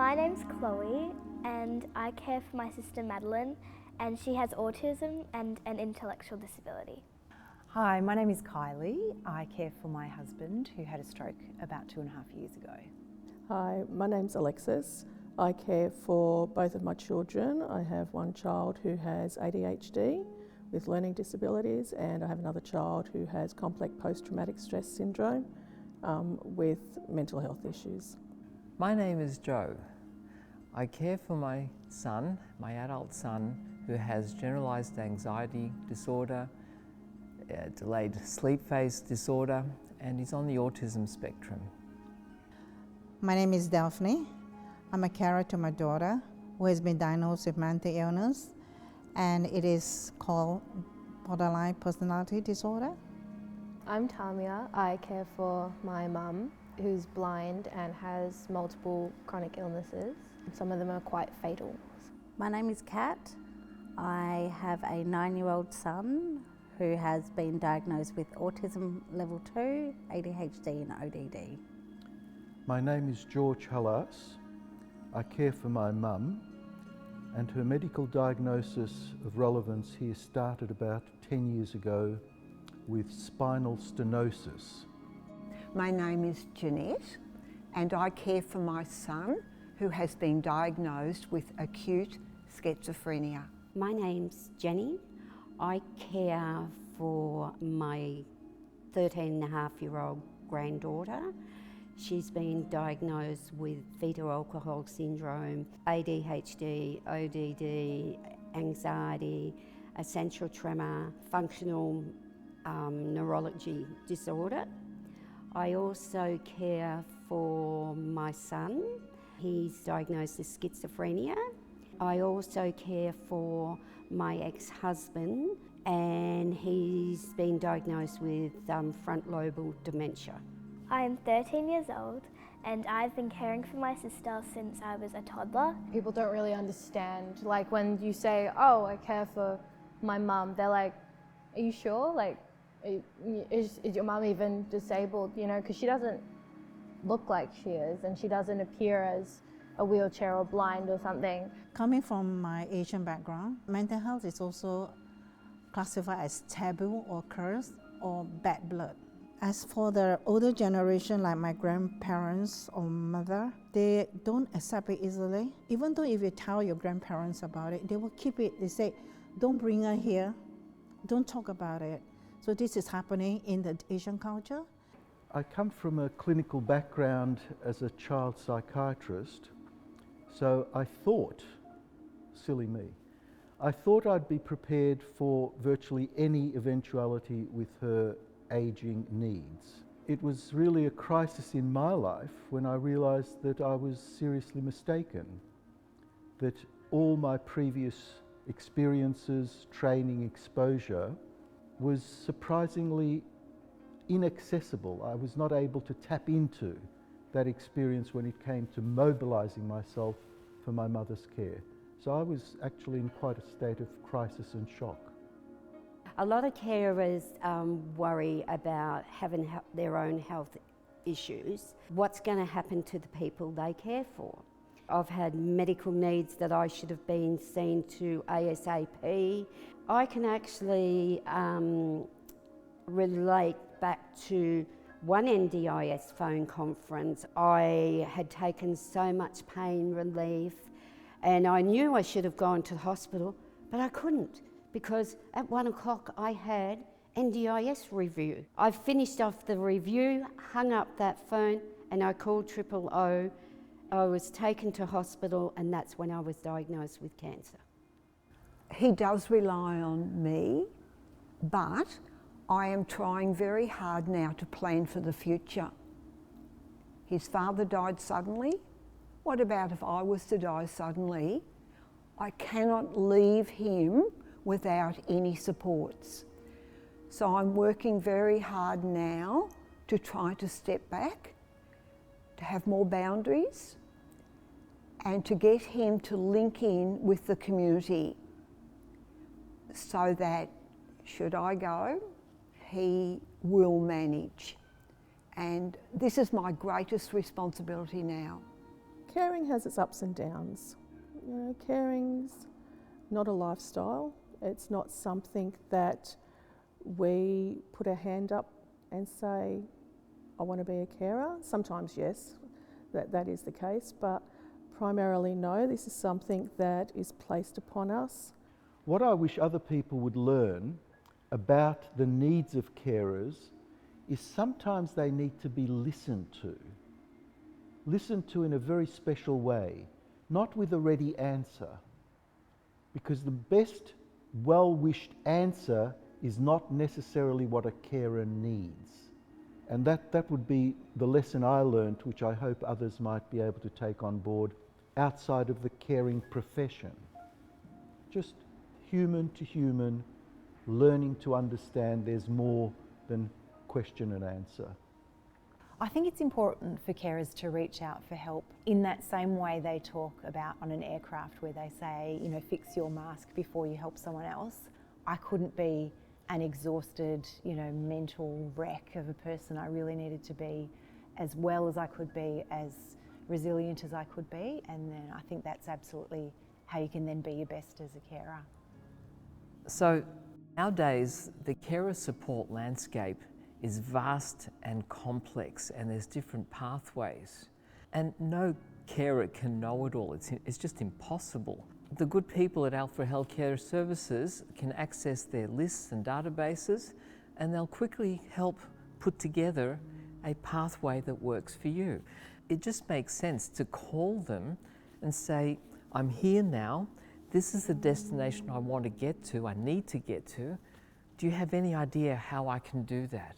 My name's Chloe and I care for my sister Madeline, and she has autism and an intellectual disability. Hi, my name is Kylie. I care for my husband who had a stroke about 2.5 years ago. Hi, my name's Alexis. I care for both of my children. I have one child who has ADHD with learning disabilities, and I have another child who has complex post-traumatic stress syndrome with mental health issues. My name is Joe. I care for my son, my adult son, who has generalised anxiety disorder, delayed sleep phase disorder, and he's on the autism spectrum. My name is Daphne. I'm a carer to my daughter who has been diagnosed with mental illness, and it is called borderline personality disorder. I'm Tamia. I care for my mum who's blind and has multiple chronic illnesses. Some of them are quite fatal. My name is Kat. I have a 9-year-old son who has been diagnosed with autism level 2, ADHD and ODD. My name is George Hallas. I care for my mum, and her medical diagnosis of relevance here started about 10 years ago with spinal stenosis. My name is Jeanette, and I care for my son who has been diagnosed with acute schizophrenia. My name's Jenny. I care for my 13.5-year-old granddaughter. She's been diagnosed with fetal alcohol syndrome, ADHD, ODD, anxiety, essential tremor, functional neurology disorder. I also care for my son. He's diagnosed with schizophrenia. I also care for my ex-husband, and he's been diagnosed with frontal-lobar dementia. I am 13 years old and I've been caring for my sister since I was a toddler. People don't really understand, like when you say, oh, I care for my mum, they're like, are you sure? Like, is your mum even disabled? You know, because she doesn't look like she is, and she doesn't appear as a wheelchair or blind or something. Coming from my Asian background, mental health is also classified as taboo or cursed or bad blood. As for the older generation, like my grandparents or mother, they don't accept it easily. Even though if you tell your grandparents about it, they will keep it. They say, don't bring her here, don't talk about it. So this is happening in the Asian culture. I come from a clinical background as a child psychiatrist, so I thought, silly me, I thought I'd be prepared for virtually any eventuality with her ageing needs. It was really a crisis in my life when I realised that I was seriously mistaken, that all my previous experiences, training, exposure was surprisingly inaccessible. I was not able to tap into that experience when it came to mobilising myself for my mother's care. So I was actually in quite a state of crisis and shock. A lot of carers worry about having their own health issues. What's going to happen to the people they care for? I've had medical needs that I should have been seen to ASAP. I can actually relate back to one NDIS phone conference. I had taken so much pain relief, and I knew I should have gone to the hospital, but I couldn't, because at 1 o'clock I had NDIS review. I finished off the review, hung up that phone, and I called 000. I was taken to hospital, and that's when I was diagnosed with cancer. He does rely on me, but I am trying very hard now to plan for the future. His father died suddenly. What about if I was to die suddenly? I cannot leave him without any supports. So I'm working very hard now to try to step back, to have more boundaries, and to get him to link in with the community so that should I go, he will manage. And this is my greatest responsibility now, Caring has its ups and downs. You know, caring's not a lifestyle. It's not something that we put our hand up and say, I want to be a carer. Sometimes yes, that is the case, but primarily no, this is something that is placed upon us. What I wish other people would learn about the needs of carers is sometimes they need to be listened to in a very special way, not with a ready answer, because the best well-wished answer is not necessarily what a carer needs. And that would be the lesson I learned, which I hope others might be able to take on board outside of the caring profession. Just human to human, learning to understand there's more than question and answer. I think it's important for carers to reach out for help in that same way they talk about on an aircraft where they say, you know, fix your mask before you help someone else. I couldn't be an exhausted, you know, mental wreck of a person. I really needed to be as well as I could be, as resilient as I could be, and then I think that's absolutely how you can then be your best as a carer. So nowadays, the carer support landscape is vast and complex, and there's different pathways. And no carer can know it all. It's just impossible. The good people at Alpha Healthcare Services can access their lists and databases, and they'll quickly help put together a pathway that works for you. It just makes sense to call them and say, I'm here now, this is the destination I want to get to, I need to get to. Do you have any idea how I can do that?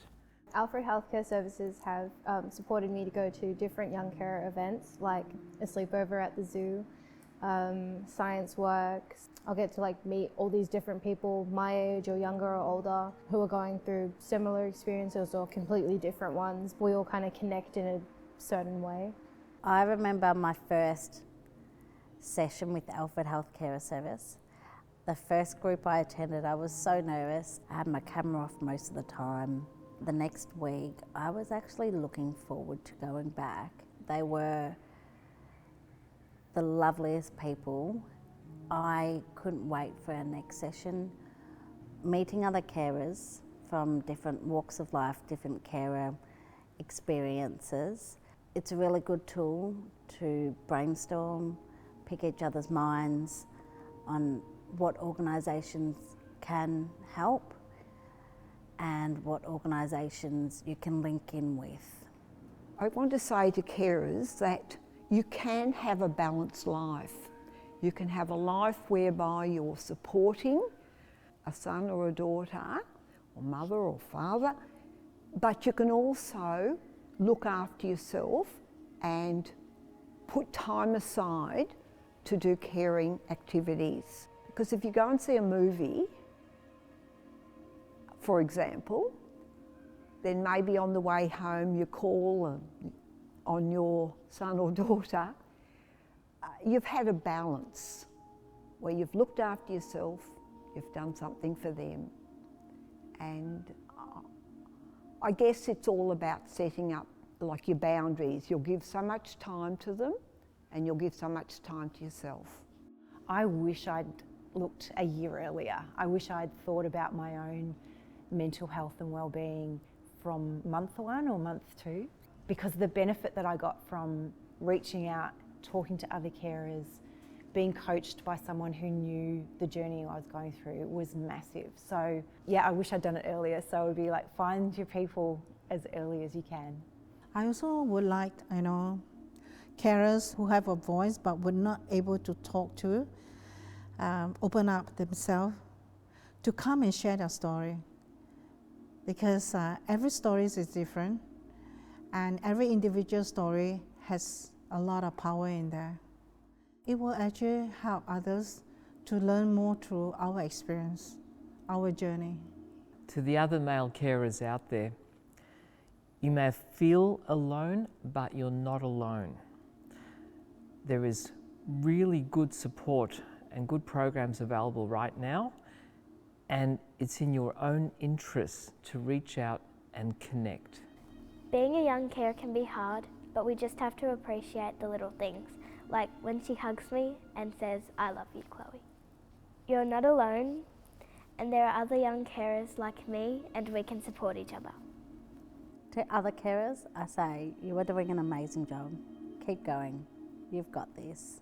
Alfred Healthcare Services have supported me to go to different young carer events, like a sleepover at the zoo, science works. I'll get to meet all these different people my age or younger or older who are going through similar experiences or completely different ones. We all kind of connect in a certain way. I remember my first session with Alfred Healthcare Service. The first group I attended, I was so nervous. I had my camera off most of the time. The next week, I was actually looking forward to going back. They were the loveliest people. I couldn't wait for our next session. Meeting other carers from different walks of life, different carer experiences. It's a really good tool to brainstorm, pick each other's minds on what organisations can help and what organisations you can link in with. I want to say to carers that you can have a balanced life. You can have a life whereby you're supporting a son or a daughter, or mother or father, but you can also look after yourself and put time aside to do caring activities. Because if you go and see a movie, for example, then maybe on the way home you call on your son or daughter, you've had a balance where you've looked after yourself, you've done something for them. And I guess it's all about setting up your boundaries. You'll give so much time to them and you'll give so much time to yourself. I wish I'd looked a year earlier. I wish I'd thought about my own mental health and well-being from month 1 or month 2, because the benefit that I got from reaching out, talking to other carers, being coached by someone who knew the journey I was going through was massive. So yeah, I wish I'd done it earlier. So it would be find your people as early as you can. I also would like, carers who have a voice but were not able to talk to, open up themselves, to come and share their story. Because every story is different, and every individual story has a lot of power in there. It will actually help others to learn more through our experience, our journey. To the other male carers out there, you may feel alone, but you're not alone. There is really good support and good programs available right now, and it's in your own interest to reach out and connect. Being a young carer can be hard, but we just have to appreciate the little things, like when she hugs me and says, "I love you, Chloe." You're not alone, and there are other young carers like me, and we can support each other. To other carers, I say, you are doing an amazing job. Keep going. You've got this.